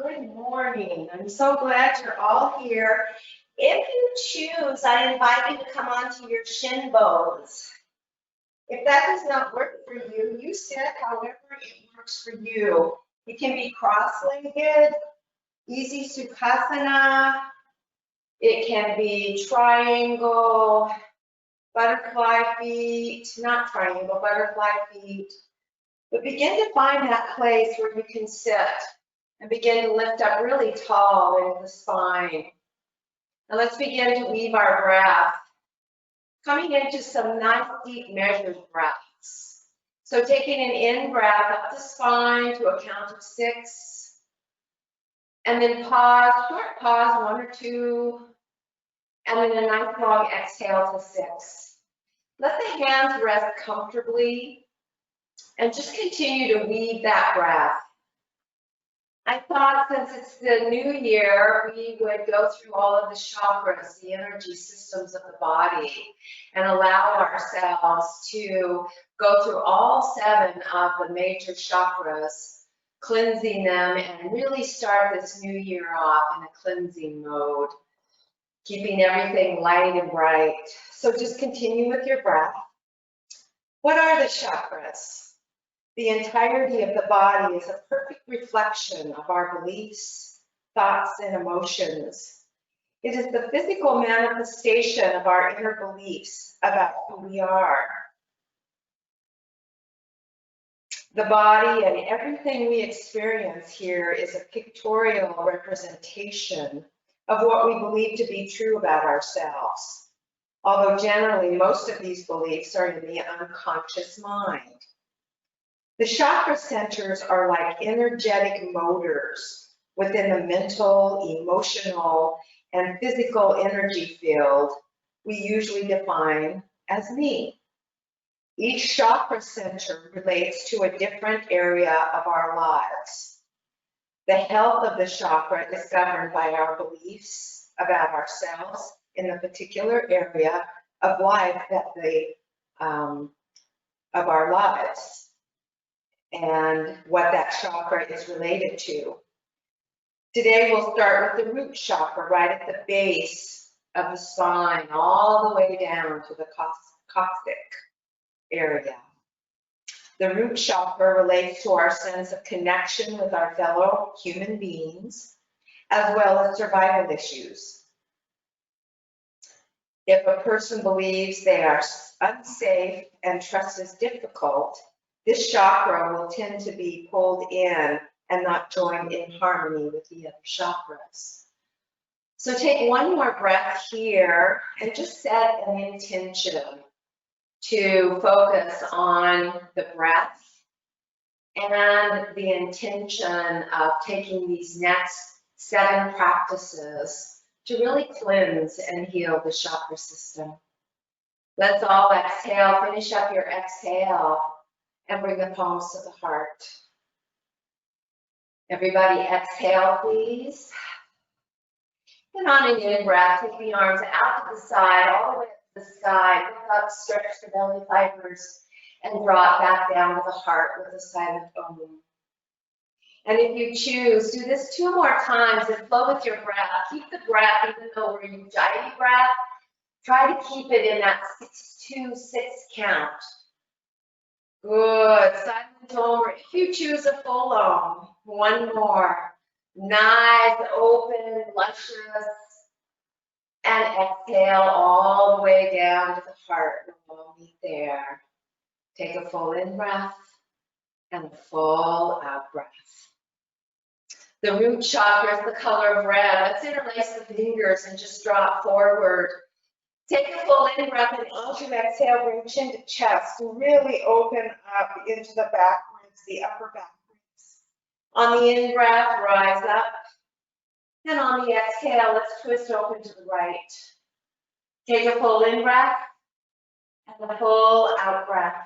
Good morning. I'm so glad you're all here. If you choose, I invite you to come onto your shin bones. If that does not work for you, you sit however it works for you. It can be cross-legged, easy sukhasana. It can be triangle, butterfly feet, not triangle, butterfly feet. But begin to find that place where you can sit and begin to lift up really tall into the spine. And let's begin to weave our breath, coming into some nice deep measured breaths. So taking an in breath up the spine to a count of 6, and then pause, short pause, 1 or 2, and then a nice long exhale to 6. Let the hands rest comfortably and just continue to weave that breath. I thought since it's the new year, we would go through all of the chakras, the energy systems of the body, and allow ourselves to go through all 7 of the major chakras, cleansing them, and really start this new year off in a cleansing mode, keeping everything light and bright. So just continue with your breath. What are the chakras? The entirety of the body is a perfect reflection of our beliefs, thoughts, and emotions. It is the physical manifestation of our inner beliefs about who we are. The body and everything we experience here is a pictorial representation of what we believe to be true about ourselves, although generally most of these beliefs are in the unconscious mind. The chakra centers are like energetic motors within the mental, emotional, and physical energy field we usually define as me. Each chakra center relates to a different area of our lives. The health of the chakra is governed by our beliefs about ourselves in the particular area of life of our lives, and what that chakra is related to. Today we'll start with the root chakra right at the base of the spine, all the way down to the coccyx area. The root chakra relates to our sense of connection with our fellow human beings, as well as survival issues. If a person believes they are unsafe and trust is difficult, this chakra will tend to be pulled in and not joined in harmony with the other chakras. So take one more breath here and just set an intention to focus on the breath and the intention of taking these next 7 practices to really cleanse and heal the chakra system. Let's all exhale, finish up your exhale, and bring the palms to the heart. Everybody exhale, please. And on an in breath, take the arms out to the side, all the way to the sky. Look up, stretch the belly fibers, and draw it back down to the heart with a silent Om. And if you choose, do this 2 more times and flow with your breath. Keep the breath, even though we're in Ujjayi breath. Try to keep it in that 6-2-6 count. Good. Silent Om, or if you choose a full Om, 1 more. Nice, open, luscious. And exhale all the way down to the heart. We'll meet there. Take a full in breath and a full out breath. The root chakra is the color of red. Let's interlace the fingers and just draw it forward. Take a full in breath, and as you exhale, bring chin to chest to really open up into the back ribs, the upper back ribs. On the in breath, rise up. And on the exhale, let's twist open to the right. Take a full in breath and a full out breath.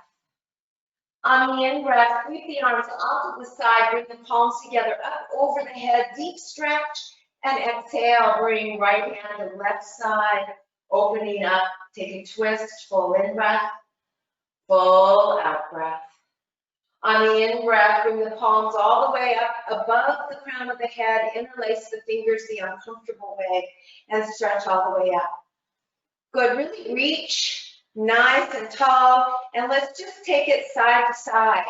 On the in breath, sweep the arms out to the side, bring the palms together up over the head, deep stretch, and exhale, bring right hand to left side, opening up, take a twist, full in breath, full out breath. On the in-breath, bring the palms all the way up above the crown of the head, interlace the fingers the uncomfortable way, and stretch all the way up. Good, really reach nice and tall, and let's just take it side to side.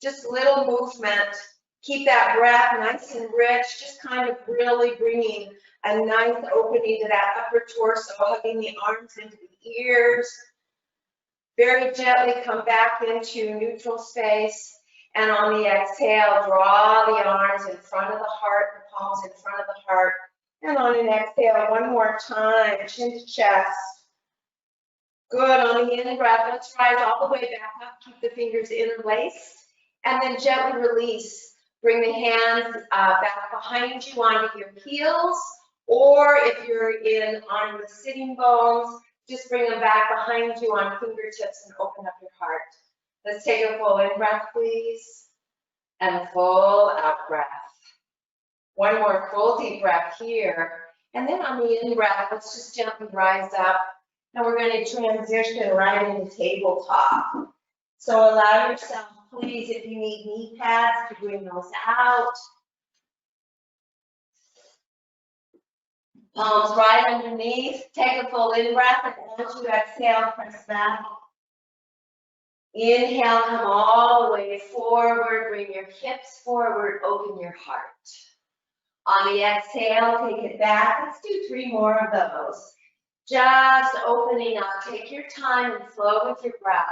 Just little movement. Keep that breath nice and rich, just kind of really bringing a nice opening to that upper torso, hugging the arms into the ears. Very gently come back into neutral space. And on the exhale, draw the arms in front of the heart, the palms in front of the heart. And on an exhale, one more time, chin to chest. Good, on the in-breath, let's rise all the way back up. Keep the fingers interlaced. And then gently release. Bring the hands back behind you onto your heels. Or if you're on the sitting bones, just bring them back behind you on fingertips and open up your heart. Let's take a full in-breath, please. And a full out-breath. One more full deep breath here. And then on the in-breath, let's just gently rise up. And we're going to transition right into tabletop. So allow yourself, please, if you need knee pads, to bring those out. Palms right underneath. Take a full in-breath, and as you exhale, press back. Inhale, come all the way forward. Bring your hips forward. Open your heart. On the exhale, take it back. Let's do 3 more of those. Just opening up. Take your time and flow with your breath.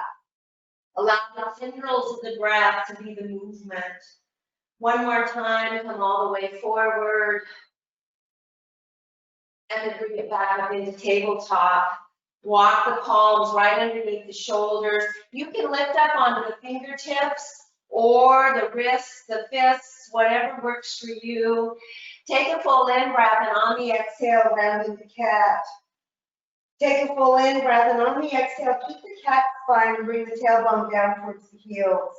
Allow the tendrils of the breath to be the movement. One more time. Come all the way forward. And then bring it back up into tabletop. Walk the palms right underneath the shoulders. You can lift up onto the fingertips or the wrists, the fists, whatever works for you. Take a full in-breath, and on the exhale, round into cat. Take a full in-breath, and on the exhale, keep the cat spine and bring the tailbone down towards the heels.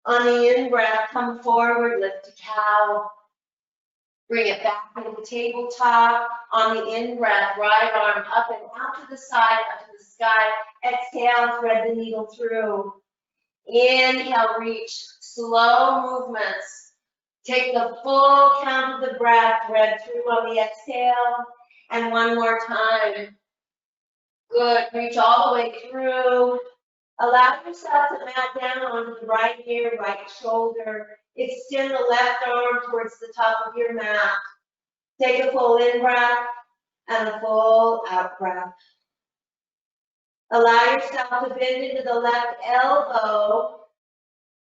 On the in-breath, come forward, lift to cow. Bring it back into the tabletop. On the in-breath, right arm up and out to the side, up to the sky. Exhale, thread the needle through. Inhale, reach. Slow movements. Take the full count of the breath, thread through on the exhale. And one more time. Good, reach all the way through. Allow yourself to mat down onto the right ear, right shoulder. Extend the left arm towards the top of your mat. Take a full in-breath and a full out-breath. Allow yourself to bend into the left elbow,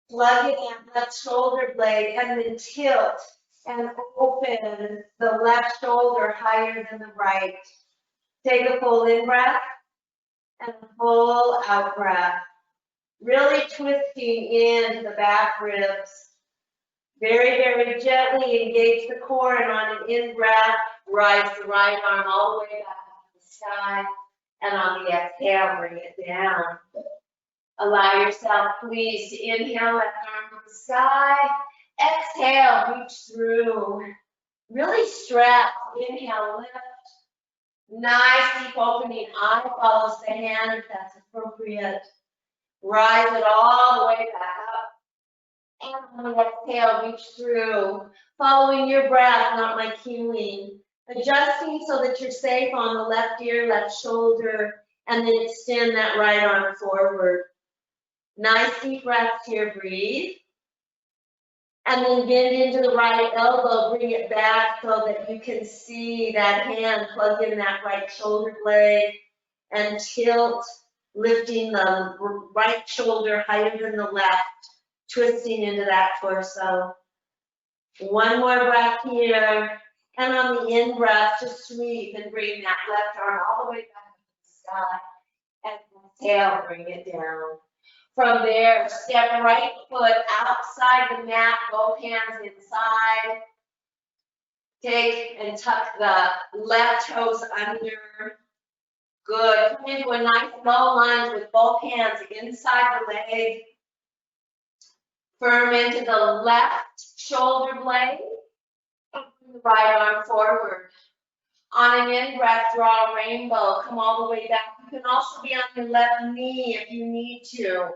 plug in that left shoulder blade, and then tilt and open the left shoulder higher than the right. Take a full in-breath and a full out-breath. Really twisting into the back ribs. Very, very gently engage the core, and on an in-breath, rise the right arm all the way back up to the sky. And on the exhale, bring it down. Allow yourself, please, to inhale, left arm to the sky. Exhale, reach through. Really stretch. Inhale, lift. Nice deep opening. Eye follows the hand if that's appropriate. Rise it all the way back up. And on the exhale, reach through. Following your breath, not my cueing. Adjusting so that you're safe on the left ear, left shoulder, and then extend that right arm forward. Nice deep breaths here, breathe. And then bend into the right elbow, bring it back so that you can see that hand plug in that right shoulder blade and tilt, lifting the right shoulder higher than the left, twisting into that torso. One more breath here. And on the in-breath, just sweep and bring that left arm all the way back to the sky. And exhale, bring it down. From there, step right foot outside the mat, both hands inside. Take and tuck the left toes under. Good. Come into a nice low lunge with both hands inside the leg. Firm into the left shoulder blade. Bring the right arm forward. On an in-breath, draw a rainbow. Come all the way back. You can also be on your left knee if you need to.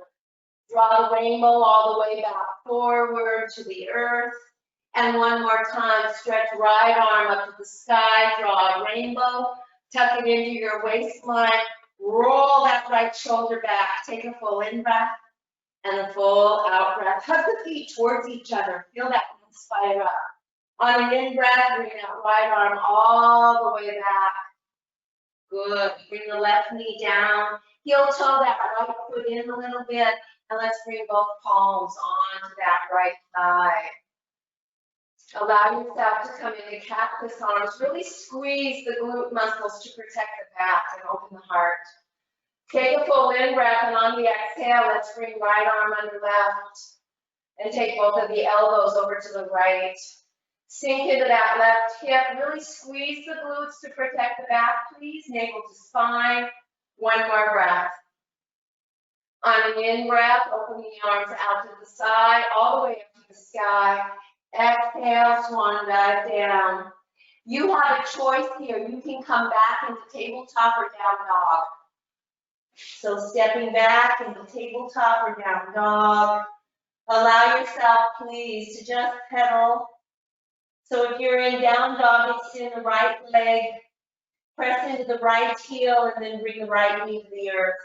Draw the rainbow all the way back forward to the earth. And one more time, stretch right arm up to the sky, draw a rainbow, tuck it into your waistline, roll that right shoulder back, take a full in-breath and a full out-breath. Hug the feet towards each other, feel that inspire up. On an in-breath, bring that right arm all the way back. Good, bring the left knee down, heel toe that right foot in a little bit, and let's bring both palms onto that right thigh. Allow yourself to come into cactus arms. Really squeeze the glute muscles to protect the back and open the heart. Take a full in-breath, and on the exhale, let's bring right arm under left and take both of the elbows over to the right. Sink into that left hip. Really squeeze the glutes to protect the back, please. Navel to spine. One more breath. On an in-breath, open the arms out to the side, all the way up to the sky. Exhale, swan dive down. You have a choice here. You can come back into tabletop or down dog. So stepping back into tabletop or down dog. Allow yourself, please, to just pedal. So if you're in down dog, it's in the right leg. Press into the right heel and then bring the right knee to the earth.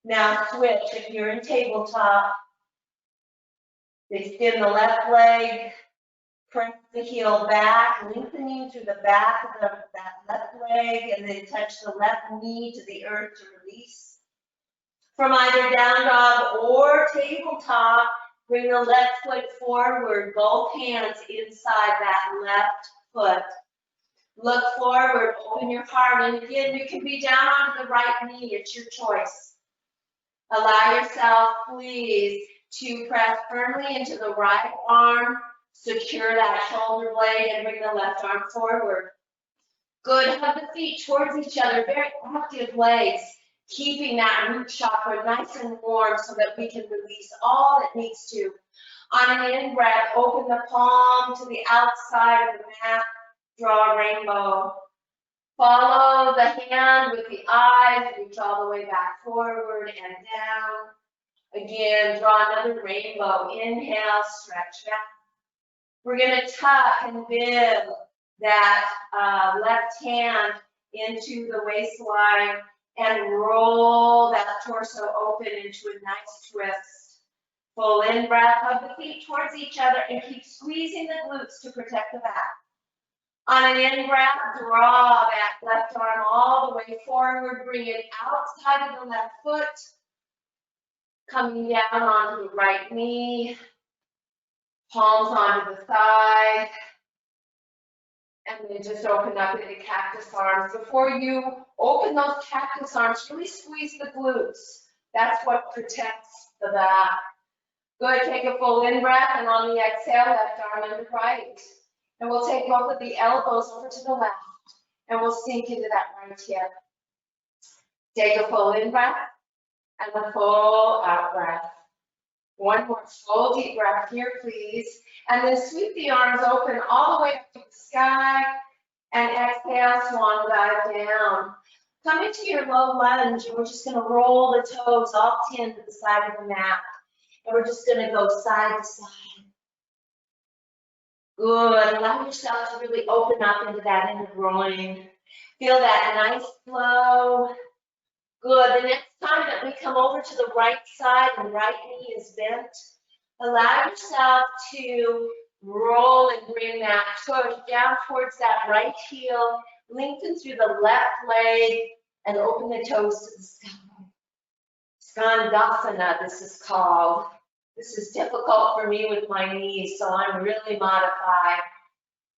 Now switch. If you're in tabletop, extend the left leg. Press the heel back, lengthening through the back of that left leg, and then touch the left knee to the earth to release. From either down dog or tabletop, bring the left foot forward, both hands inside that left foot. Look forward, open your heart, and again, you can be down onto the right knee, it's your choice. Allow yourself, please, to press firmly into the right arm. Secure that shoulder blade and bring the left arm forward. Good, hug the feet towards each other, very active legs, keeping that root chakra nice and warm so that we can release all that needs to. On an in-breath, open the palm to the outside of the mat, draw a rainbow. Follow the hand with the eyes, reach all the way back forward and down. Again, draw another rainbow. Inhale, stretch back. We're going to tuck and bend that left hand into the waistline and roll that torso open into a nice twist. Full in breath, hug the feet towards each other and keep squeezing the glutes to protect the back. On an in breath, draw that left arm all the way forward, bring it outside of the left foot, coming down onto the right knee. Palms onto the thigh, and then just open up into cactus arms. Before you open those cactus arms, really squeeze the glutes. That's what protects the back. Good, take a full in-breath, and on the exhale, left arm under right. And we'll take both of the elbows over to the left, and we'll sink into that right hip. Take a full in-breath, and a full out-breath. One more full deep breath here, please. And then sweep the arms open all the way up to the sky. And exhale, swan dive down. Come into your low lunge, and we're just going to roll the toes all 10 to the side of the mat. And we're just going to go side to side. Good. Allow yourself to really open up into that inner groin. Feel that nice flow. Good. The next time that we come over to the right side and right knee is bent, allow yourself to roll and bring that toe down towards that right heel, lengthen through the left leg, and open the toes to the sky. Skandasana, this is called. This is difficult for me with my knees, so I'm really modified.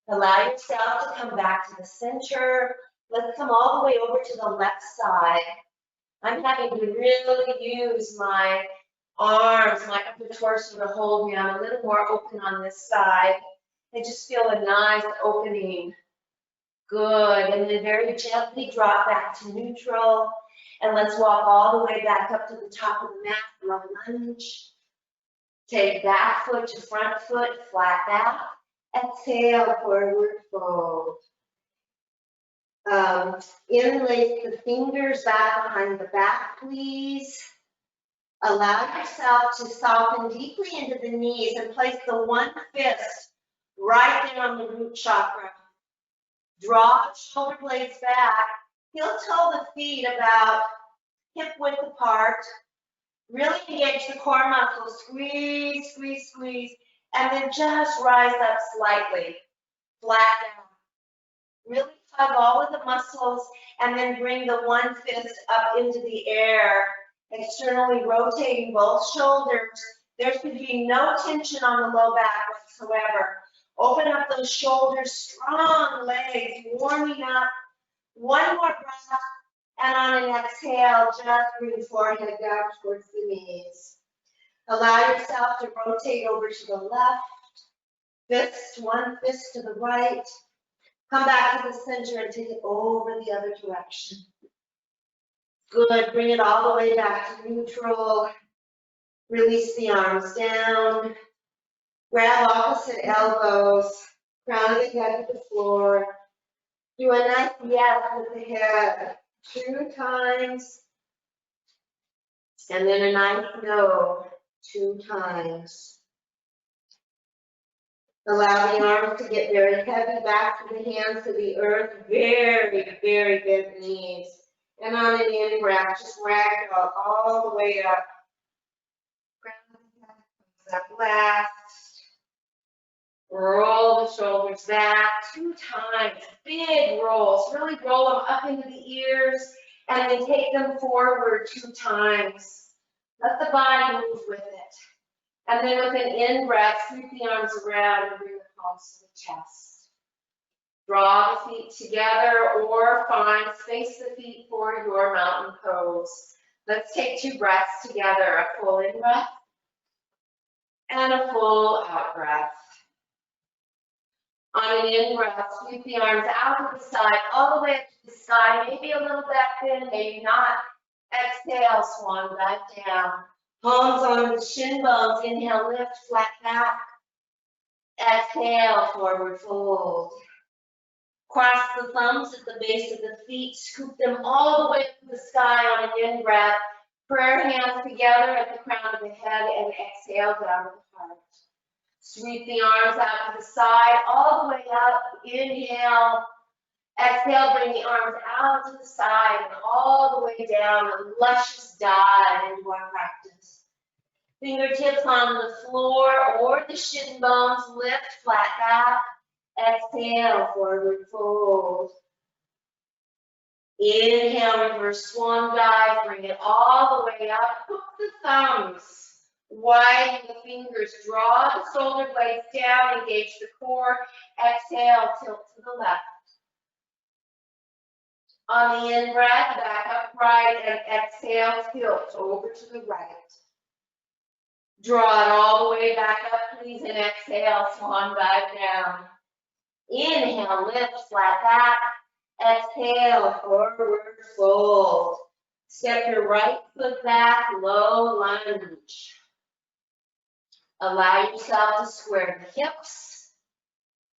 Allow yourself to come back to the center. Let's come all the way over to the left side. I'm having to really use my arms, my upper torso to hold me. I'm a little more open on this side. I just feel a nice opening. Good. And then very gently drop back to neutral. And let's walk all the way back up to the top of the mat, low lunge. Take back foot to front foot, flat back. Exhale, forward fold. Interlace the fingers back behind the back, please. Allow yourself to soften deeply into the knees and place the one fist right there on the root chakra. Draw the shoulder blades back. Heel toe the feet about hip width apart. Really engage the core muscles. Squeeze, squeeze, squeeze. And then just rise up slightly. Flat down. Really tug all of the muscles and then bring the one fist up into the air. Externally rotating both shoulders. There should be no tension on the low back whatsoever. Open up those shoulders, strong legs, warming up. One more breath, and on an exhale, just bring forehead down towards the knees. Allow yourself to rotate over to the left, one fist to the right. Come back to the center and take it over the other direction. Good, bring it all the way back to neutral. Release the arms down. Grab opposite elbows, crown of the head to the floor. Do a nice yes with the head 2 times. And then a nice no 2 times. Allow the arms to get very heavy, back to the hands to the earth. Very, very bent knees. And on an in-breath, just ragdoll all the way up. Crown of the head comes up last. Roll the shoulders back 2 times, big rolls. Really roll them up into the ears and then take them forward 2 times. Let the body move with it. And then with an in-breath, sweep the arms around and bring the palms to the chest. Draw the feet together or find space the feet for your mountain pose. Let's take 2 breaths together, a full in-breath and a full out-breath. On an in-breath, sweep the arms out to the side, all the way up to the sky, maybe a little back bend, maybe not. Exhale, swan back down. Palms on the shin bones, inhale, lift, flat back. Exhale, forward fold. Cross the thumbs at the base of the feet, scoop them all the way up to the sky on an in-breath. Prayer hands together at the crown of the head and exhale down to the heart. Sweep the arms out to the side, all the way up. Inhale. Exhale, bring the arms out to the side and all the way down. A luscious dive into our practice. Fingertips on the floor or the shin bones. Lift, flat back. Exhale, forward fold. Inhale, reverse swan dive. Bring it all the way up. Hook the thumbs. Widen the fingers, draw the shoulder blades down, engage the core. Exhale, tilt to the left. On the in-breath, back upright, and exhale, tilt over to the right. Draw it all the way back up, please, and exhale, swan dive down. Inhale, lift, flat back. Exhale, forward fold. Step your right foot back, low lunge. Allow yourself to square the hips.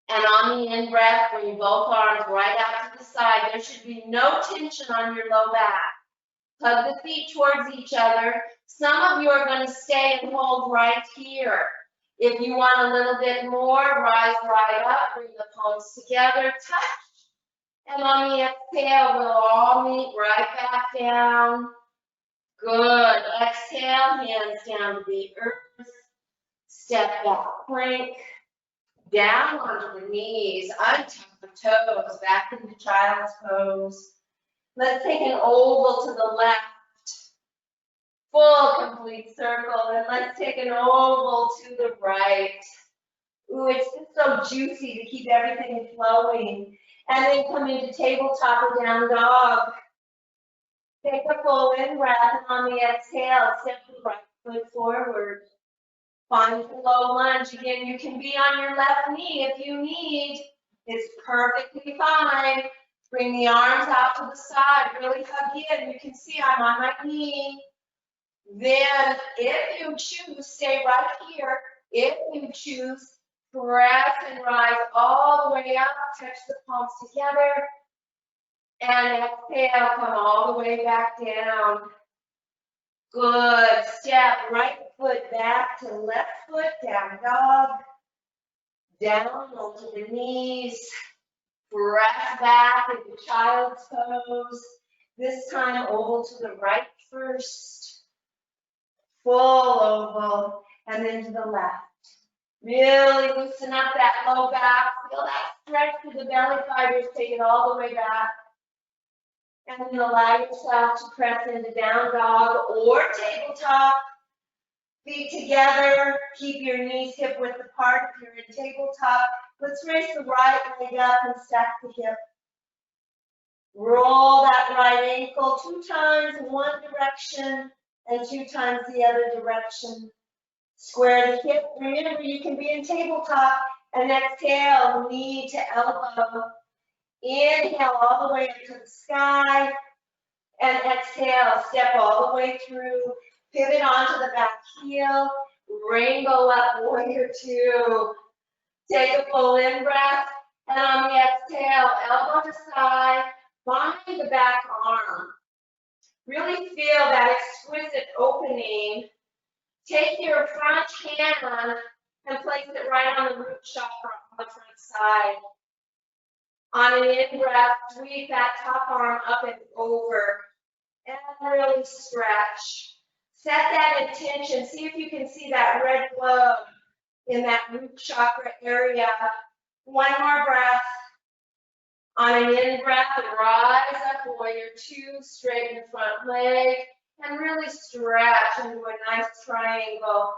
And on the in-breath, bring both arms right out to the side. There should be no tension on your low back. Tug the feet towards each other. Some of you are going to stay and hold right here. If you want a little bit more, rise right up, bring the palms together, touch. And on the exhale, we'll all meet right back down. Good. Exhale, hands down to the earth. Step back, plank, down onto the knees, untuck the toes, back into child's pose. Let's take an oval to the left, full complete circle, and let's take an oval to the right. Ooh, it's just so juicy to keep everything flowing. And then come into tabletop or down dog. Take a full in-breath, and on the exhale, step the right foot forward. Find the low lunge. Again, you can be on your left knee if you need. It's perfectly fine. Bring the arms out to the side. Really hug in. You can see I'm on my knee. Then, if you choose, stay right here. If you choose, press and rise all the way up. Touch the palms together. And exhale, come all the way back down. Good. Step right foot back to left foot, down dog. Down onto the knees. Press back into child's pose. This time oval to the right first. Full oval. And then to the left. Really loosen up that low back. Feel that stretch through the belly fibers. Take it all the way back. And then allow yourself to press into down dog or tabletop. Feet together. Keep your knees hip width apart if you're in tabletop. Let's raise the right leg up and stack the hip. Roll that right ankle 2 times in one direction and 2 times the other direction. Square the hip. Remember, you can be in tabletop. And exhale, knee to elbow. Inhale all the way up to the sky. And exhale, step all the way through. Pivot onto the back heel. Rainbow up, warrior 2. Take a full in breath. And on the exhale, elbow to side. Find the back arm. Really feel that exquisite opening. Take your front hand and place it right on the root chakra on the front side. On an in-breath, sweep that top arm up and over. And really stretch. Set that intention. See if you can see that red glow in that root chakra area. One more breath. On an in-breath, rise up, warrior 2, straighten the front leg, and really stretch into a nice triangle.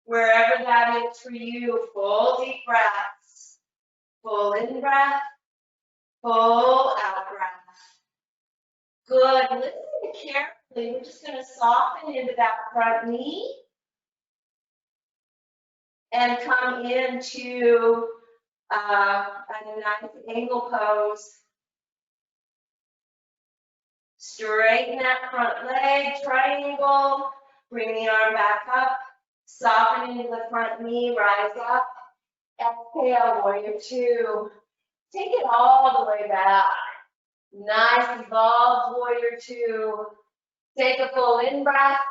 Wherever that is for you, full deep breaths. Full in breath, full out breath. Good, listen carefully. We're just gonna soften into that front knee and come into a nice angle pose. Straighten that front leg, triangle. Bring the arm back up. Soften into the front knee, rise up. Exhale, warrior 2. Take it all the way back. Nice, evolved warrior 2. Take a full in breath.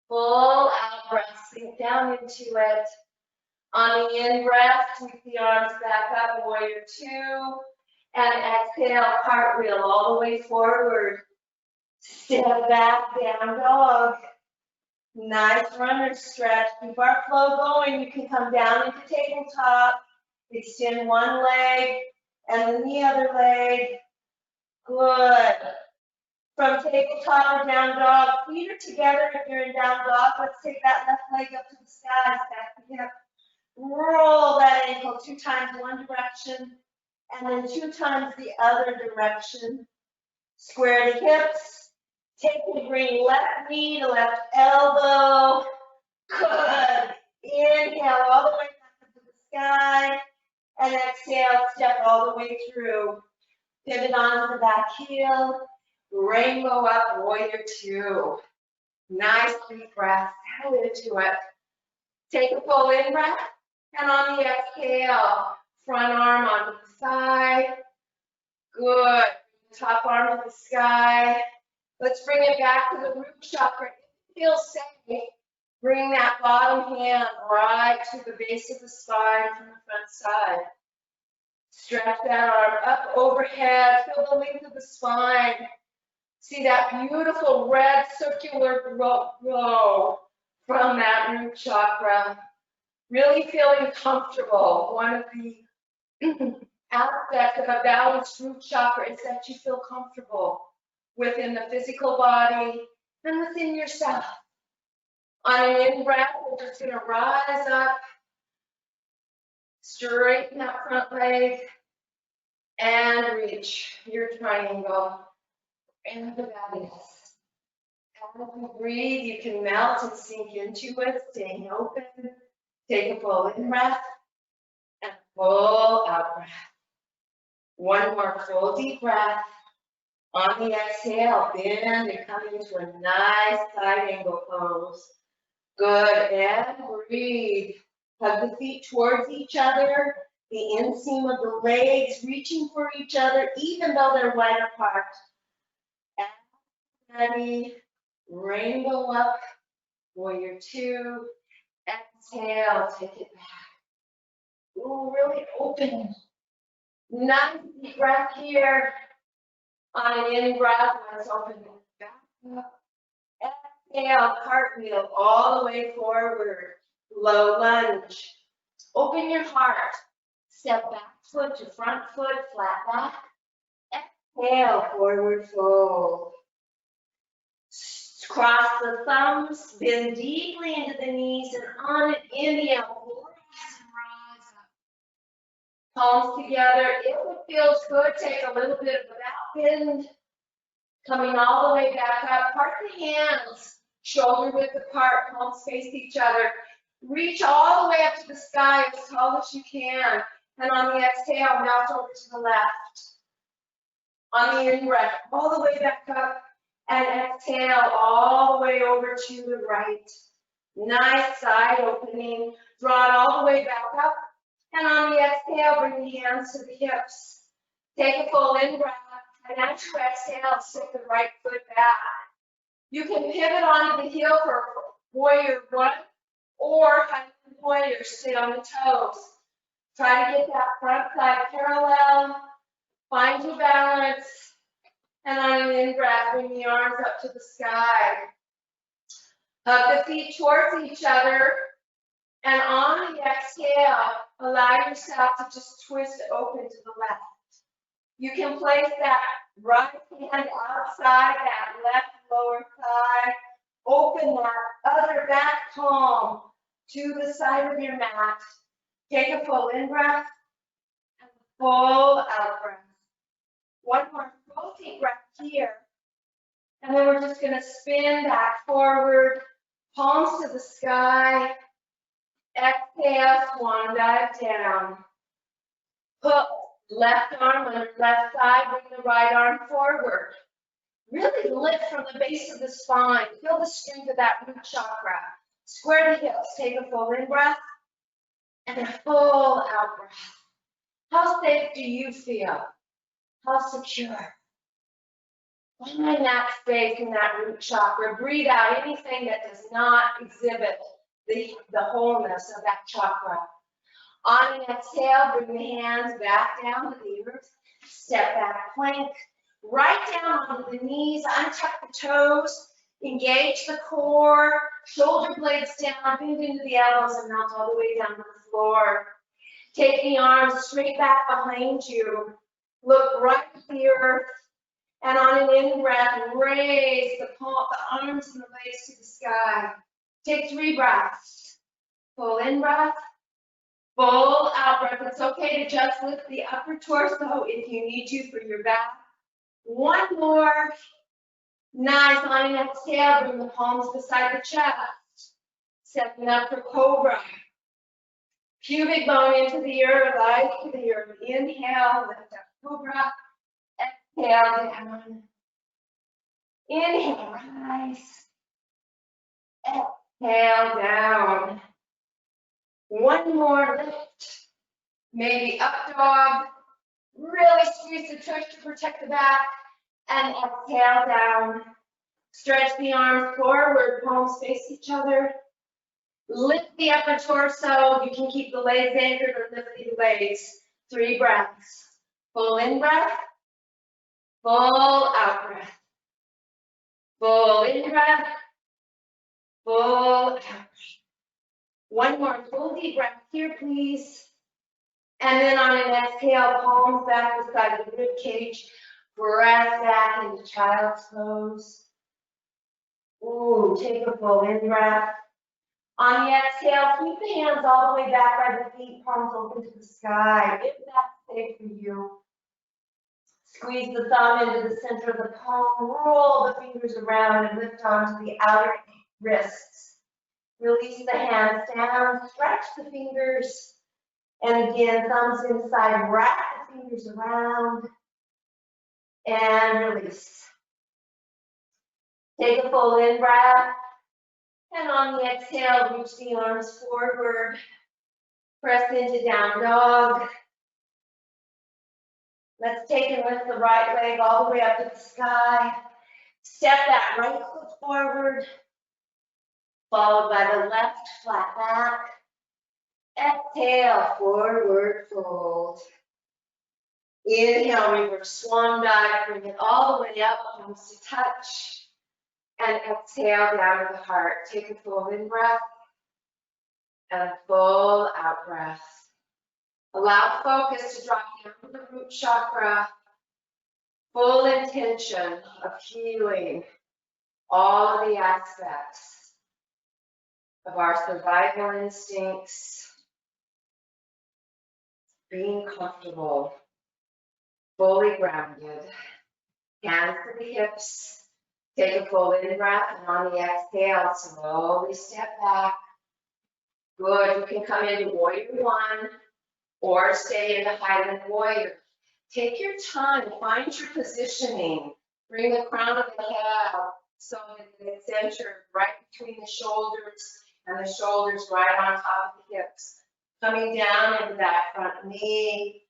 Full out breath. Sink down into it. On the in breath, sweep the arms back up, warrior 2. And exhale, cartwheel all the way forward. Step back, down dog. Nice runner stretch. Keep our flow going. You can come down into tabletop. Extend one leg and then the other leg. Good. From tabletop or down dog, feet are together if you're in down dog. Let's take that left leg up to the sky, stack the hip. Roll that ankle 2 times one direction and then 2 times the other direction. Square the hips. Take and bring left knee to left elbow. Good. Inhale all the way back up to the sky. And exhale, step all the way through. Pivot onto the back heel. Rainbow up, warrior 2. Nice deep breath. Settle into it. Take a full in breath. And on the exhale, front arm onto the side. Good. Top arm to the sky. Let's bring it back to the root chakra. If it feels safe, bring that bottom hand right to the base of the spine from the front side. Stretch that arm up overhead. Feel the length of the spine. See that beautiful red circular glow from that root chakra. Really feeling comfortable. One of the aspects of a balanced root chakra is that you feel comfortable within the physical body and within yourself. On an in-breath, we're just going to rise up, straighten that front leg, and reach your triangle and the belly. As you breathe, you can melt and sink into it, staying open. Take a full in breath and full out breath. One more full deep breath. On the exhale, bend and come into a nice side angle pose. Good, and breathe. Hug the feet towards each other, the inseam of the legs reaching for each other, even though they're wide apart. And ready, Rainbow up, warrior two. Exhale, take it back. Ooh, really open. Nice deep breath here. On an in breath, let's open it back up. Exhale, cartwheel all the way forward. Low lunge. Open your heart. Step back foot to front foot, flat back. Exhale, forward fold. Cross the thumbs, bend deeply into the knees, and on an inhale, rise up. Palms together. If it feels good, take a little bit of a back bend. Coming all the way back up. Part the hands, shoulder width apart, palms face each other. Reach all the way up to the sky as tall as you can. And on the exhale, melt over to the left. On the in-breath, all the way back up. And exhale all the way over to the right. Nice side opening. Draw it all the way back up. And on the exhale, bring the hands to the hips. Take a full in-breath. And as you exhale, sit the right foot back. You can pivot onto the heel for warrior one or husband warrior, sit on the toes. Try to get that front side parallel. Find your balance. And on an in-breath, bring the arms up to the sky. Hug the feet towards each other. And on the exhale, allow yourself to just twist open to the left. You can place that right hand outside that left lower thigh. Open that other back palm to the side of your mat. Take a full in-breath and full out-breath. One more full deep breath here. And then we're just going to spin back forward, palms to the sky. Exhale, swan dive down. Hook left arm on the left side, bring the right arm forward. Really lift from the base of the spine. Feel the strength of that root chakra. Square the hips. Take a full in-breath and a full out-breath. How safe do you feel? How secure? Find that space in that root chakra. Breathe out anything that does not exhibit the wholeness of that chakra. On an exhale, bring the hands back down to the earth. Step back plank. Right down onto the knees. Untuck the toes. Engage the core. Shoulder blades down. Bend into the elbows and melt all the way down to the floor. Take the arms straight back behind you. Look right at the earth. And on an in-breath, raise the arms and the legs to the sky. Take 3 breaths. Full in-breath. Full out-breath. It's okay to just lift the upper torso if you need to for your back. One more. Nice. On an exhale, bring the palms beside the chest. Stepping up for cobra. Pubic bone into the earth, eyes to the earth. Inhale, lift up cobra. Exhale down. Inhale, rise. Exhale down. One more lift. Maybe up dog. Really squeeze the tush to protect the back. And exhale down. Stretch the arms forward, palms face each other. Lift the upper torso. You can keep the legs anchored or lift the legs. 3 breaths. Full in breath. Full out breath. Full in breath. Full out breath. One more full deep breath here, please. And then on an exhale, palms back beside the rib cage. Press back into child's pose. Ooh, take a full in breath. On the exhale, keep the hands all the way back by the feet, palms open to the sky. If that's safe for you. Squeeze the thumb into the center of the palm, roll the fingers around and lift onto the outer wrists. Release the hands down, stretch the fingers, and again, thumbs inside, wrap the fingers around, and release. Take a full in breath, and on the exhale, reach the arms forward, press into down dog. Let's take and lift the right leg all the way up to the sky. Step that right foot forward, followed by the left flat back. Exhale, forward fold. Inhale, reverse swan dive, bring it all the way up, palms to touch. And exhale down to the heart. Take a full in breath and full out breath. Allow focus to drop down to the root chakra. Full intention of healing all of the aspects of our survival instincts. Being comfortable, fully grounded. Hands to the hips. Take a full in breath, and on the exhale, slowly step back. Good. You can come into warrior one or stay in the Highland warrior. Take your time, find your positioning. Bring the crown of the head up so that it's centered right between the shoulders and the shoulders right on top of the hips. Coming down into that front knee.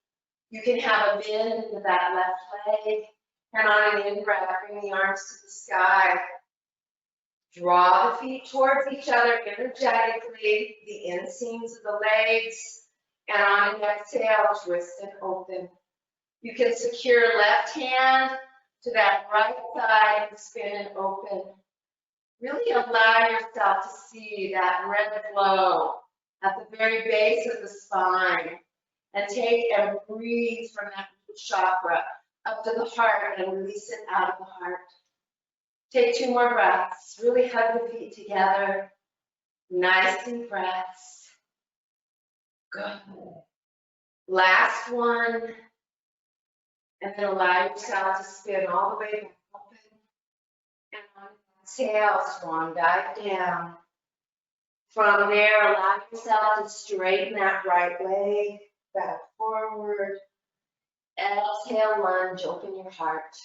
You can have a bend into that left leg. And on an in-breath, bring the arms to the sky. Draw the feet towards each other energetically, the inseams of the legs. And on an exhale, twist and open. You can secure left hand to that right side and spin and open. Really allow yourself to see that red flow at the very base of the spine. And take and breathe from that root chakra up to the heart and release it out of the heart. Take 2 more breaths. Really hug the feet together. Nice deep breaths. Good. Last one. And then allow yourself to spin all the way back open. And on exhale, swan dive down. From there, allow yourself to straighten that right leg, back forward. Exhale, lunge, open your heart.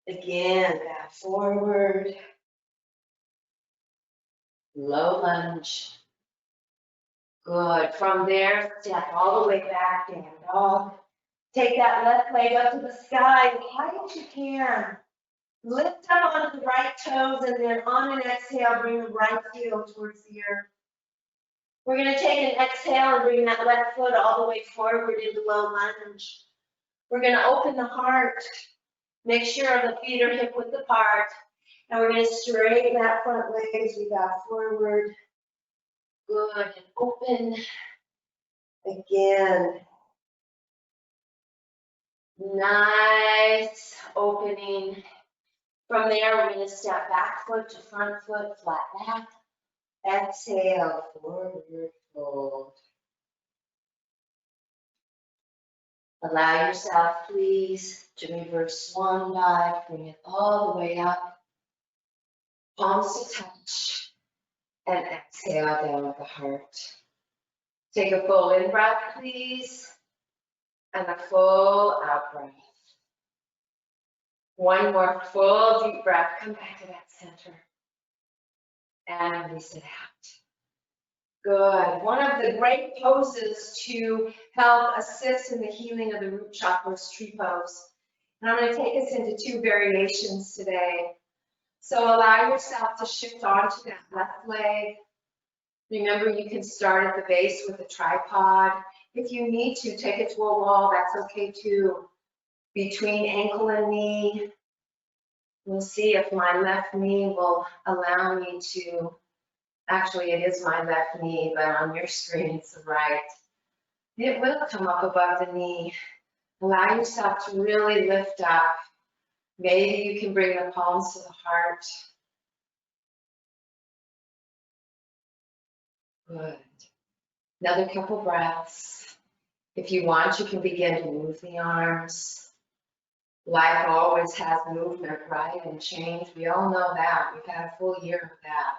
Again, back forward. Low lunge. Good. From there, step all the way back, down dog. Take that left leg up to the sky as high as you can. Lift up onto the right toes, and then on an exhale, bring the right heel towards the earth. We're going to take an exhale and bring that left foot all the way forward into low lunge. We're going to open the heart. Make sure the feet are hip width apart. And we're going to straighten that front leg as we go forward. Good. And open. Again. Nice opening. From there, we're going to step back foot to front foot, flat back. Exhale, forward fold. Allow yourself, please, to reverse swan dive. Bring it all the way up. Palms to touch. And exhale down with the heart. Take a full in breath, please. And a full out breath. One more full deep breath. Come back to that center. And release it out. Good. One of the great poses to help assist in the healing of the root chakra is tree pose. And I'm going to take us into 2 variations today. So allow yourself to shift onto that left leg. Remember, you can start at the base with a tripod. If you need to, take it to a wall. That's okay too. Between ankle and knee. We'll see if my left knee will allow me to, actually it is my left knee, but on your screen it's the right. It will come up above the knee. Allow yourself to really lift up. Maybe you can bring the palms to the heart. Good. Another couple breaths. If you want, you can begin to move the arms. Life always has movement, right, and change. We all know that. We've had a full year of that.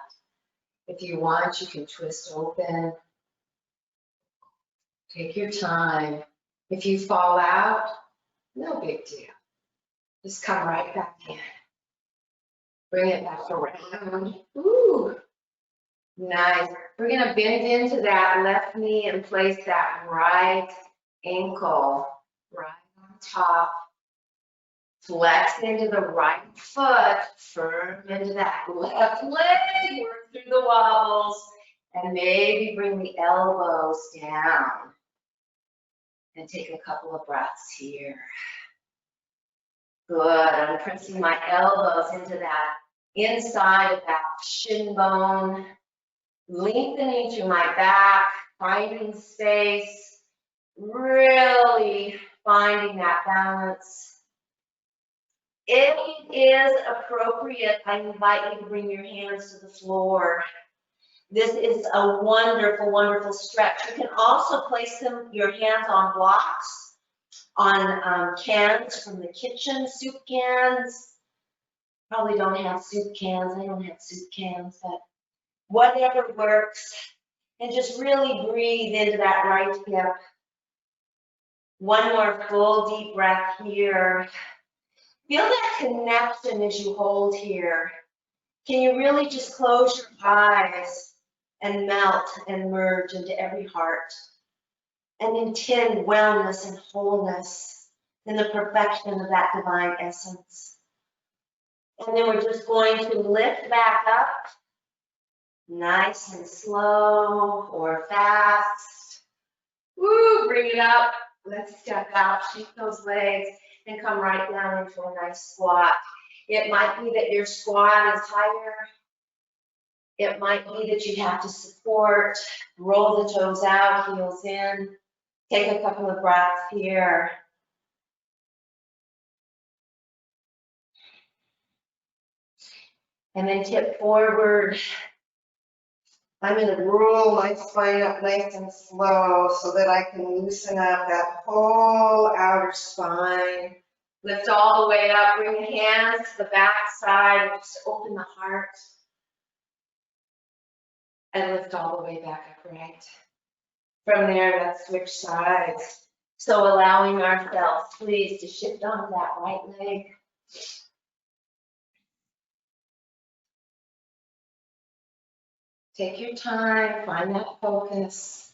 If you want, you can twist open. Take your time. If you fall out, no big deal. Just come right back in. Bring it back around. Ooh, nice. We're going to bend into that left knee and place that right ankle right on top. Flex into the right foot, firm into that left leg, work through the wobbles, and maybe bring the elbows down. And take a couple of breaths here. Good, I'm pressing my elbows into that inside of that shin bone, lengthening through my back, finding space, really finding that balance. If it is appropriate, I invite you to bring your hands to the floor. This is a wonderful, wonderful stretch. You can also place your hands on blocks, on cans from the kitchen, soup cans. Probably don't have soup cans. I don't have soup cans, but whatever works. And just really breathe into that right hip. One more full deep breath here. Feel that connection as you hold here. Can you really just close your eyes and melt and merge into every heart and intend wellness and wholeness in the perfection of that divine essence? And then we're just going to lift back up, nice and slow or fast. Woo, bring it up. Let's step out, shake those legs, and come right down into a nice squat. It might be that your squat is higher. It might be that you have to support, roll the toes out, heels in. Take a couple of breaths here. And then tip forward. I'm going to roll my spine up nice and slow so that I can loosen up that whole outer spine. Lift all the way up, bring the hands to the back side, just open the heart. And lift all the way back upright. From there, let's switch sides. So allowing ourselves, please, to shift onto that right leg. Take your time, find that focus.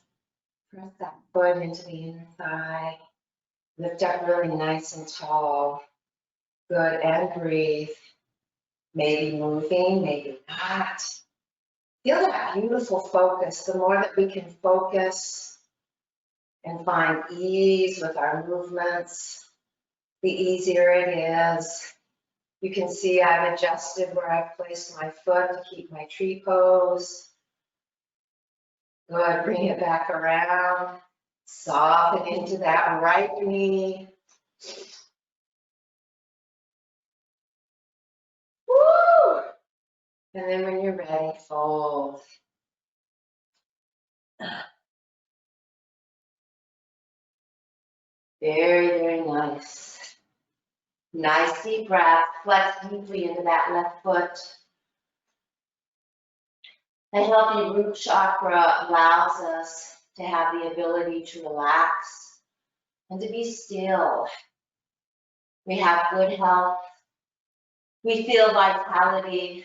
Press that foot into the inside. Lift up really nice and tall. Good, and breathe. Maybe moving, maybe not. Feel that beautiful focus. The more that we can focus and find ease with our movements, the easier it is. You can see I've adjusted where I've placed my foot to keep my tree pose. Good, bring it back around. Soften into that right knee. Woo! And then when you're ready, fold. Very, very nice. Nice deep breath. Flex deeply into that left foot. A healthy root chakra allows us to have the ability to relax and to be still. We have good health. We feel vitality.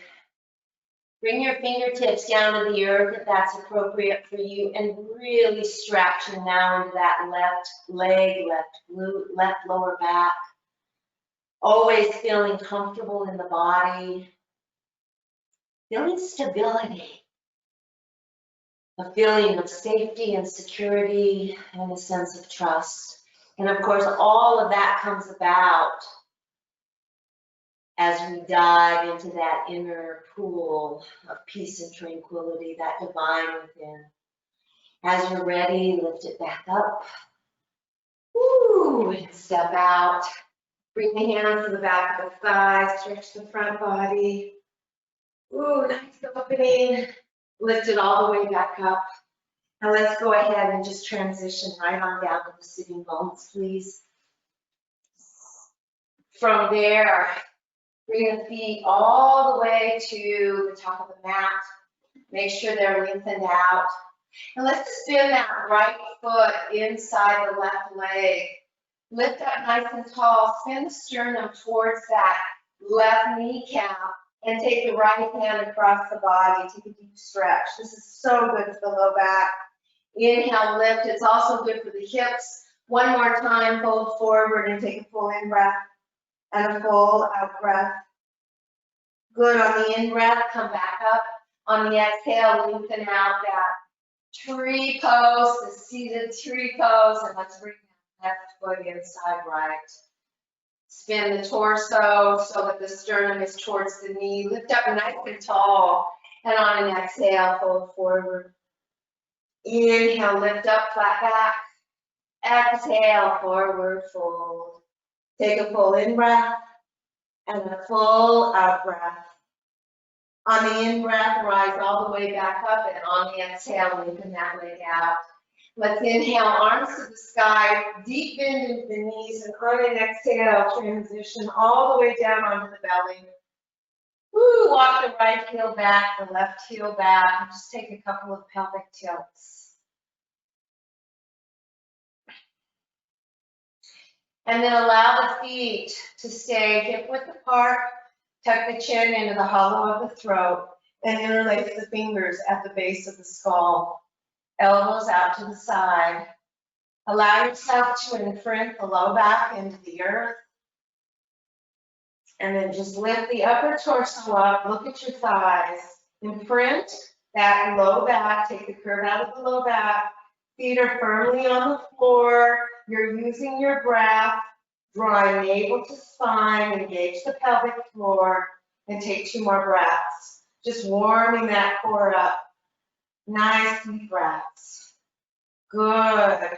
Bring your fingertips down to the earth if that's appropriate for you, and really stretching now into that left leg, left glute, left lower back. Always feeling comfortable in the body. Feeling stability. A feeling of safety and security and a sense of trust. And of course, all of that comes about as we dive into that inner pool of peace and tranquility, that divine within. As you're ready, lift it back up. Woo, and step out. Bring the hands to the back of the thighs, stretch the front body. Ooh, nice opening. Lift it all the way back up. Now let's go ahead and just transition right on down to the sitting bones, please. From there, bring the feet all the way to the top of the mat. Make sure they're lengthened out. And let's spin that right foot inside the left leg. Lift up nice and tall. Spin the sternum towards that left kneecap. And take the right hand across the body. Take a deep stretch. This is so good for the low back. Inhale, lift. It's also good for the hips. One more time, fold forward and take a full in breath. and a full out breath. Good. On the in breath, come back up. On the exhale, lengthen out that tree pose, the seated tree pose, and let's bring that left foot inside right. Spin the torso so that the sternum is towards the knee. Lift up nice and tall, and on an exhale, fold forward. Inhale, lift up, flat back. Exhale, forward fold. Take a full in breath and a full out breath. On the in breath, rise all the way back up, and on the exhale, lengthen that leg out. Let's inhale, arms to the sky, deep bend into the knees, and on an exhale, transition all the way down onto the belly. Woo, walk the right heel back, the left heel back, and just take a couple of pelvic tilts. And then allow the feet to stay hip width apart. Tuck the chin into the hollow of the throat and interlace the fingers at the base of the skull. Elbows out to the side. Allow yourself to imprint the low back into the earth. And then just lift the upper torso up. Look at your thighs. Imprint that low back. Take the curve out of the low back. Feet are firmly on the floor. You're using your breath. Draw navel to spine, engage the pelvic floor, and take 2 more breaths. Just warming that core up. Nice deep breaths. Good.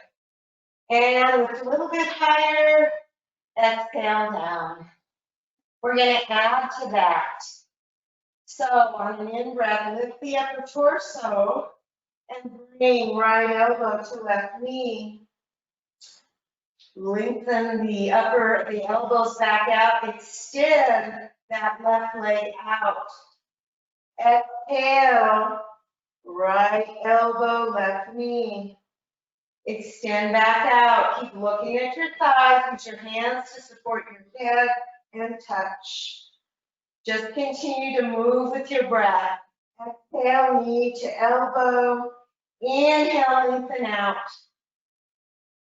And lift a little bit higher. Exhale down. We're going to add to that. So on an in-breath, lift the upper torso and bring right elbow to left knee. Lengthen the elbows back out. Extend that left leg out. Exhale, right elbow, left knee. Extend back out. Keep looking at your thighs. Use your hands to support your head and touch. Just continue to move with your breath. Exhale, knee to elbow. Inhale, lengthen out.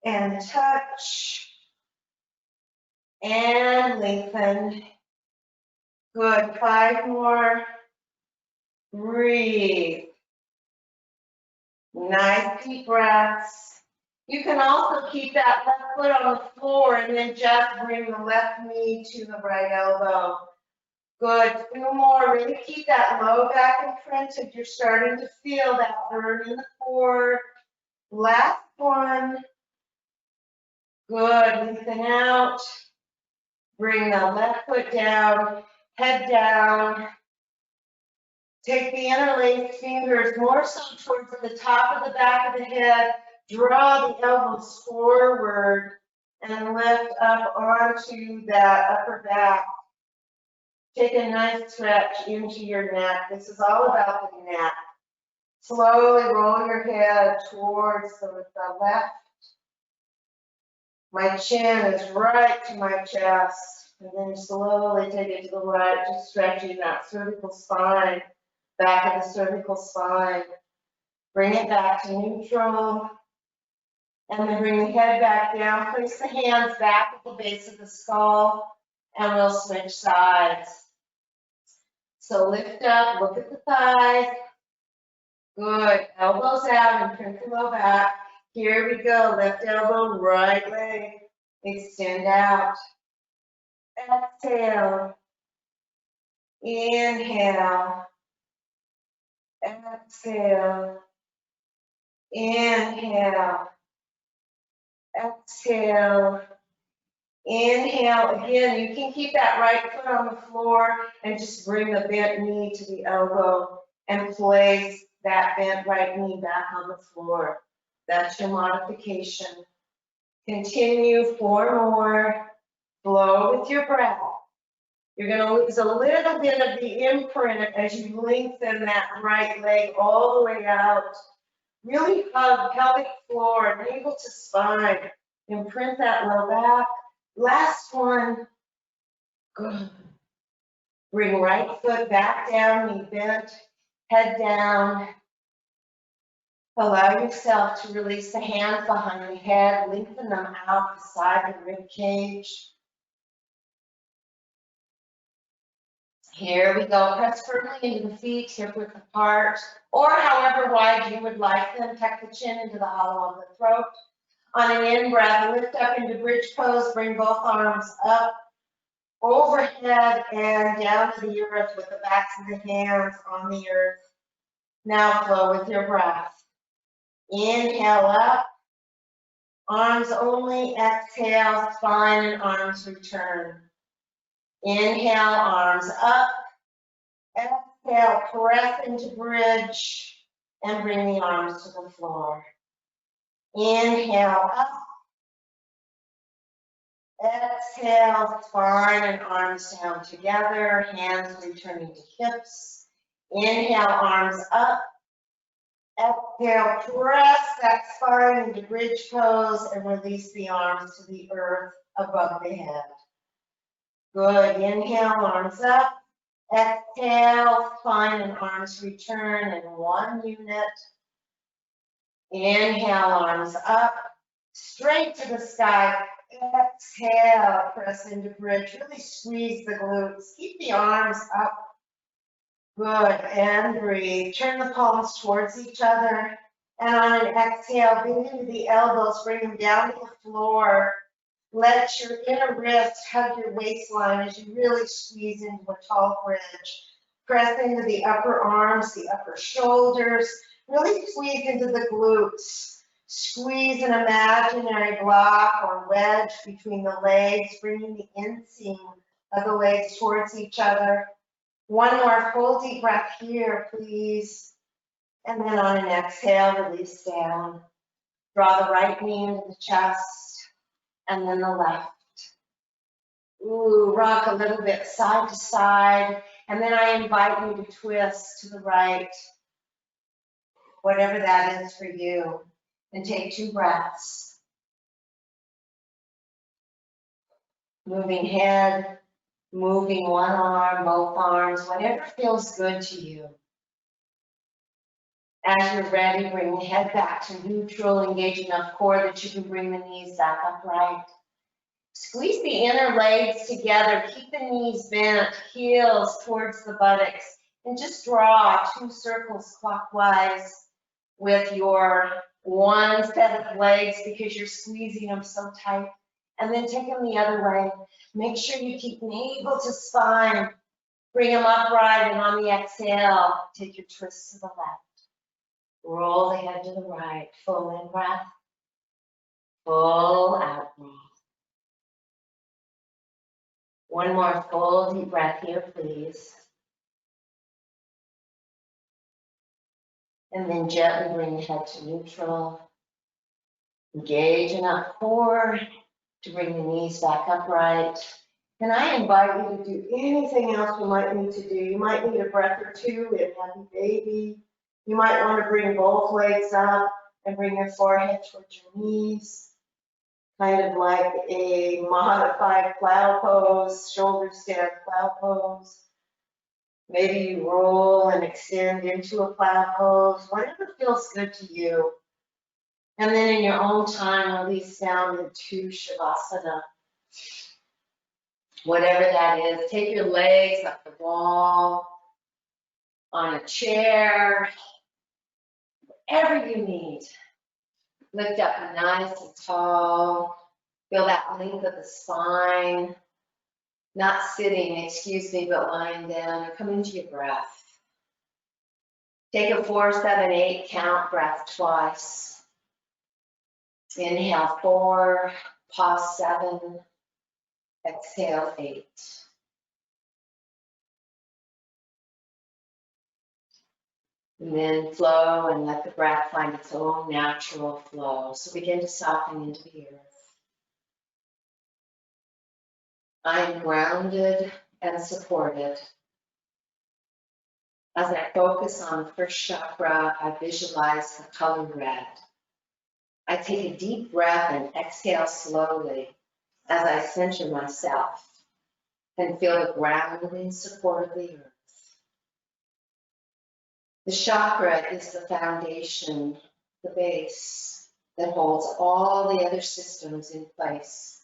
And touch. And lengthen. Good. 5 more. Breathe. Nice deep breaths. You can also keep that left foot on the floor and then just bring the left knee to the right elbow. Good. 2 more. Really keep that low back imprinted. You're starting to feel that burn in the core. Last one. Good. Lengthen out. Bring the left foot down. Head down. Take the interlaced fingers more so towards the top of the back of the head. Draw the elbows forward and lift up onto that upper back. Take a nice stretch into your neck. This is all about the neck. Slowly roll your head towards the left. My chin is right to my chest. And then slowly take it to the right, just stretching that cervical spine, back of the cervical spine. Bring it back to neutral. And then bring the head back down. Place the hands back at the base of the skull. And we'll switch sides. So lift up, look at the thighs. Good. Elbows out and print the low back. Here we go. Left elbow, right leg. Extend out. Exhale. Inhale. Exhale. Inhale. Exhale. Inhale. Again, you can keep that right foot on the floor and just bring the bent knee to the elbow and place that bent right knee back on the floor. That's your modification. Continue 4 more. Flow with your breath. You're going to lose a little bit of the imprint as you lengthen that right leg all the way out. Really hug pelvic floor, navel to spine. Imprint that low back. Last one. Good. Bring right foot back down, knee bent, head down. Allow yourself to release the hands behind the head, lengthen them out beside the rib cage. Here we go. Press firmly into the feet, hip width apart, or however wide you would like them. Tuck the chin into the hollow of the throat. On an in-breath, lift up into bridge pose. Bring both arms up, overhead, and down to the earth with the backs of the hands on the earth. Now flow with your breath. Inhale up, arms only. Exhale, spine and arms return. Inhale, arms up. Exhale, press into bridge and bring the arms to the floor. Inhale up. Exhale, spine and arms down together, hands returning to hips. Inhale, arms up. Exhale, press that spine into bridge pose and release the arms to the earth above the head. Good. Inhale, arms up. Exhale, spine and arms return in one unit. Inhale, arms up, straight to the sky. Exhale, press into bridge. Really squeeze the glutes. Keep the arms up. Good, and breathe. Turn the palms towards each other. And on an exhale, bend into the elbows, bring them down to the floor. Let your inner wrist hug your waistline as you really squeeze into a tall bridge. Press into the upper arms, the upper shoulders. Really squeeze into the glutes. Squeeze an imaginary block or wedge between the legs, bringing the inseam of the legs towards each other. One more full deep breath here, please. And then on an exhale, release down. Draw the right knee into the chest, and then the left. Ooh, rock a little bit side to side, and then I invite you to twist to the right, whatever that is for you, and take 2 breaths. Moving head, moving one arm, both arms, whatever feels good to you. As you're ready, bring the head back to neutral, engage enough core that you can bring the knees back upright. Squeeze the inner legs together, keep the knees bent, heels towards the buttocks, and just draw 2 circles clockwise with your one set of legs because you're squeezing them so tight. And then take them the other way. Make sure you keep navel to spine. Bring them upright, and on the exhale, take your twist to the left. Roll the head to the right. Full in breath. Full out breath. One more full deep breath here, please. And then gently bring the head to neutral. Engage enough core to bring the knees back upright. And I invite you to do anything else you might need to do. You might need a breath or two with Happy Baby. You might want to bring both legs up and bring your forehead towards your knees. Kind of like a modified plow pose, shoulder stand plow pose. Maybe you roll and extend into a plow pose, whatever feels good to you. And then in your own time, release down into Shavasana. Whatever that is, take your legs up the wall, on a chair, whatever you need. Lift up nice and tall. Feel that length of the spine. Not sitting, excuse me, but lying down. Come into your breath. Take a 4, 7, 8 count breath twice. Inhale 4, pause 7, exhale 8. And then flow and let the breath find its own natural flow. So begin to soften into the earth. I am grounded and supported. As I focus on the first chakra, I visualize the color red. I take a deep breath and exhale slowly as I center myself and feel the grounding support of the earth. The chakra is the foundation, the base that holds all the other systems in place.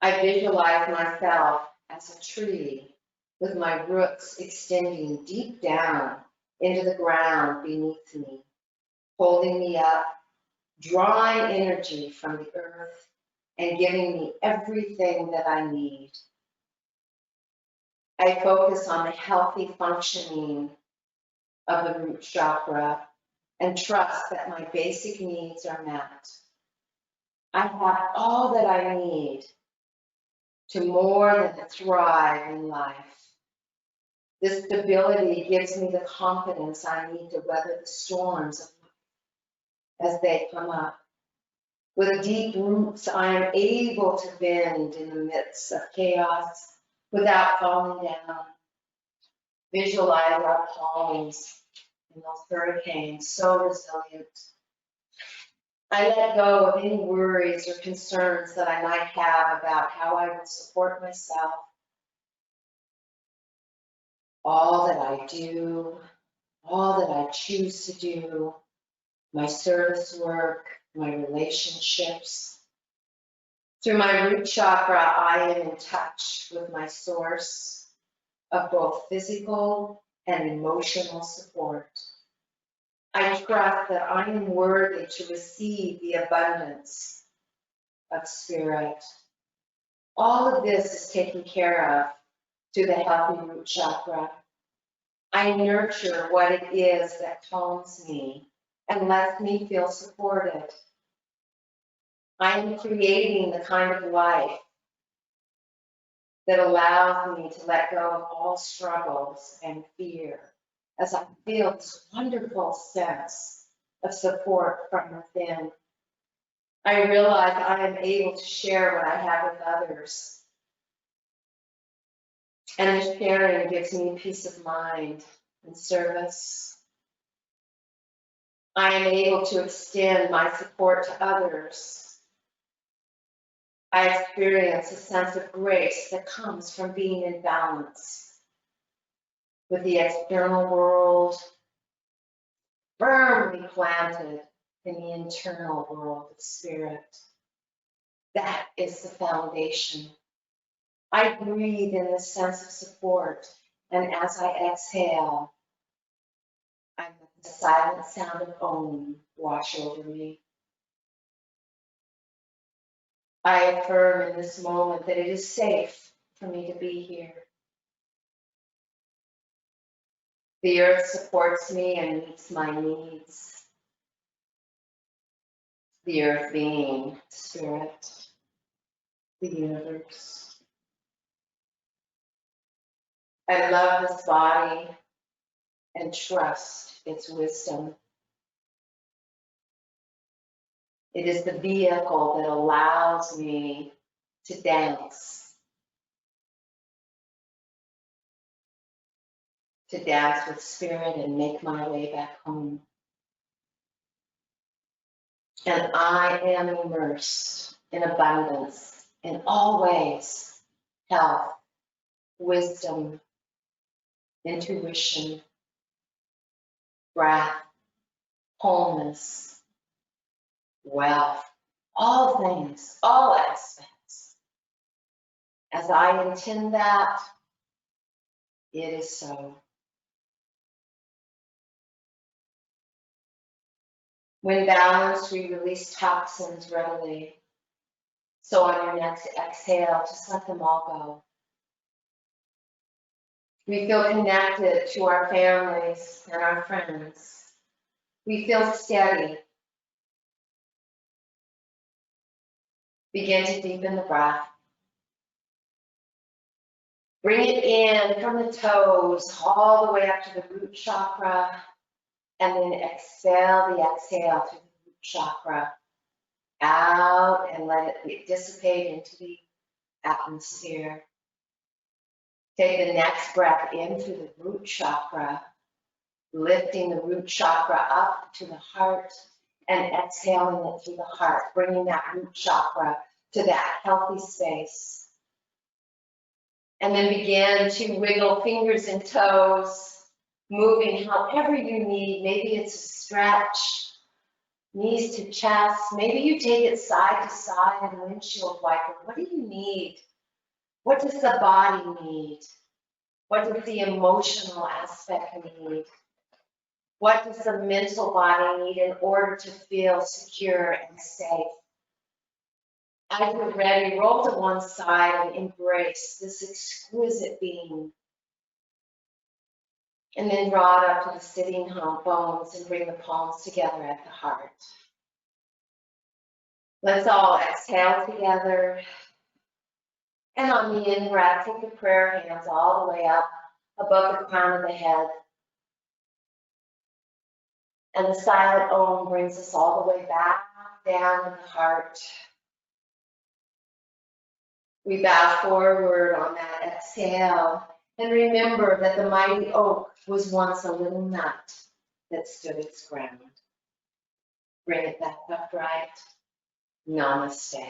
I visualize myself as a tree with my roots extending deep down into the ground beneath me, holding me up, drawing energy from the earth and giving me everything that I need. I focus on the healthy functioning of the root chakra and trust that my basic needs are met. I have all that I need to more than thrive in life. This stability gives me the confidence I need to weather the storms of life as they come up. With deep roots, I am able to bend in the midst of chaos without falling down. Visualize our palms in those hurricanes, so resilient. I let go of any worries or concerns that I might have about how I will support myself. All that I do, all that I choose to do, my service work, my relationships. Through my root chakra, I am in touch with my source of both physical and emotional support. I trust that I am worthy to receive the abundance of spirit. All of this is taken care of through the healthy root chakra. I nurture what it is that calms me and lets me feel supported. I am creating the kind of life that allows me to let go of all struggles and fear as I feel this wonderful sense of support from within. I realize I am able to share what I have with others. And the sharing gives me peace of mind and service. I am able to extend my support to others. I experience a sense of grace that comes from being in balance with the external world, firmly planted in the internal world of spirit. That is the foundation. I breathe in the sense of support, and as I exhale, I let the silent sound of Om wash over me. I affirm in this moment that it is safe for me to be here. The earth supports me and meets my needs. The earth being spirit, the universe. I love this body and trust its wisdom. It is the vehicle that allows me to dance with spirit and make my way back home. And I am immersed in abundance in all ways: health, wisdom, intuition, breath, wholeness, wealth, all things, all aspects. As I intend that, it is so. When balanced, we release toxins readily. So on your next exhale, just let them all go. We feel connected to our families and our friends. We feel steady. Begin to deepen the breath. Bring it in from the toes all the way up to the root chakra, and then exhale the exhale through the root chakra out and let it dissipate into the atmosphere. Take the next breath in through the root chakra, lifting the root chakra up to the heart and exhaling it through the heart, bringing that root chakra to that healthy space. And then begin to wiggle fingers and toes, moving however you need. Maybe it's a stretch, knees to chest. Maybe you take it side to side and windshield wiper. What do you need? What does the body need? What does the emotional aspect need? What does the mental body need in order to feel secure and safe? As you're ready, roll to one side and embrace this exquisite being. And then draw it up to the sitting bones and bring the palms together at the heart. Let's all exhale together. And on the in-breath, take the prayer hands all the way up above the crown of the head. And the silent Om brings us all the way back down to the heart. We bow forward on that exhale. And remember that the mighty oak was once a little nut that stood its ground. Bring it back upright. Namaste.